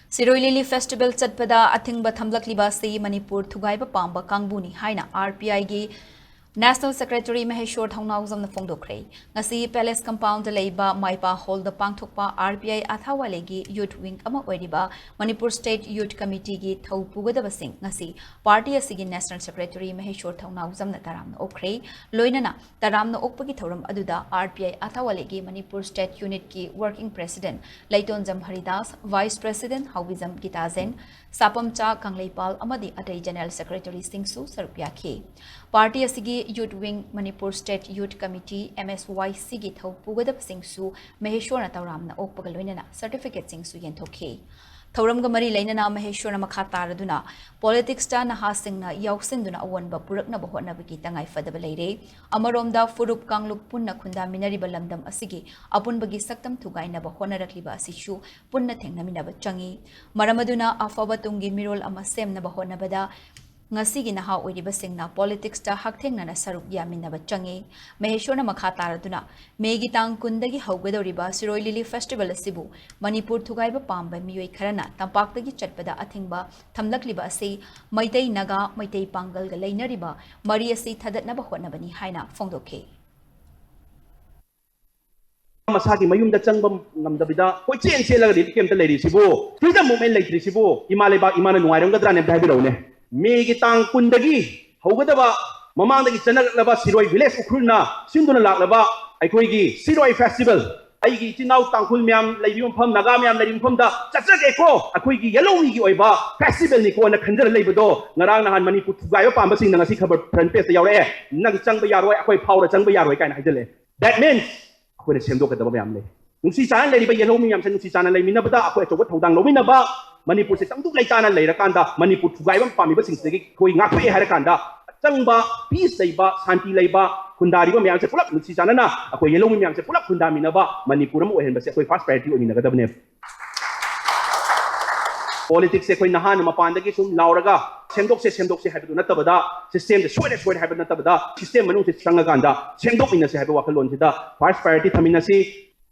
Siroi Lili Festival Chatpada Athingba Thamlakliba se Manipur Thugaiba Pamba Kangbu ni haina RPI gi National Secretary Maheshwar Thongnauzam na Fongdokre. Ngasi Palace Compound Leiba Maipa Hall the Pangthokpa RPI Athawalegi Youth Wing ama oiriba Manipur State Youth Committee gi Thau Pugadabasing ngasi Party asigi National Secretary Maheshwar Thongnauzam na taramna okre loinana taramna okpagi thoram aduda RPI Athawalegi Manipur State Unit ki Working President Laitonjam Haridas Vice President Hawizam Gitazen Sapamcha Kangleipal amadi Atai General Secretary Singsu Sarupyakhe Party asigi Youth Wing Manipur State Youth Committee MSYC gi thau pugadab singsu Maheshwar na tawram na okpagal loinana certificate singsu yentokhe Thauram ga mari lainana Maheshwar na makha taraduna politics ta na hasing na yausinduna awanba purakna bahotna bigi tangai fadaba leire amaromda furup kangluk punna khunda minari balamdam asigi apun bagi saktam thugai na bahona rakliba asichu punna thengna minaba changi maramaduna afaba tungi mirol ama sem na bahona bada ngasi naha oiriba singna politics ta hakthengna na saruk yaminaba changi Maheshwar na makha taraduna megi tang kundagi haugadoriba Siroi Lili Festival asibu Manipur Thugaiba Pamba miyoi kharana tampakdagi chatpada Athingba Thamlakliba ase maitai naga maitai pangal ga leinariba mari ase thadatnaba hotnabani haina fongdokhe Masaki mayumda changba ngamdabida koi chen chelaga di kemta leiri sibu freedom movement leitri sibu imaleba imana nuairamgadra ne bhaibirone Megi tang kundagi haugadaba mamandagi chanalaba Siroi village ukruna sinduna laklaba aikoigi Siroi festival aigi tinau tangkul myam leibim pham naga myam leibim pham da chachage ko aikoigi yellow gi oiba festival ni ko na khanjar leibado ngarang nahan Manipur Thugaiba Pamba sing na ngasi khabar front page yaure nang changba yaroi akoi phawra changba yaroi kaina haijale that means akoi semdokadaba myam le nungsi chan leiba yellow myam san nungsi chan leiminabada akoi choba thodang lominaba Manipur se tangduk laitana leirakanda Manipur Thugaiba pamiba singsegi koi ngakpe harakanda changba peace leiba santi leiba khundariba myam se pulap nusi janana akoi yellow myam se pulap khundaminaba Manipur am ohenba se koi first priority ominagadabne politics se koi nahan mapandagi sum lauraga semdok se habadu natabada system de soide habadu natabada system manu se changaganda semdok ina se habu wakalon sida first priority thaminasi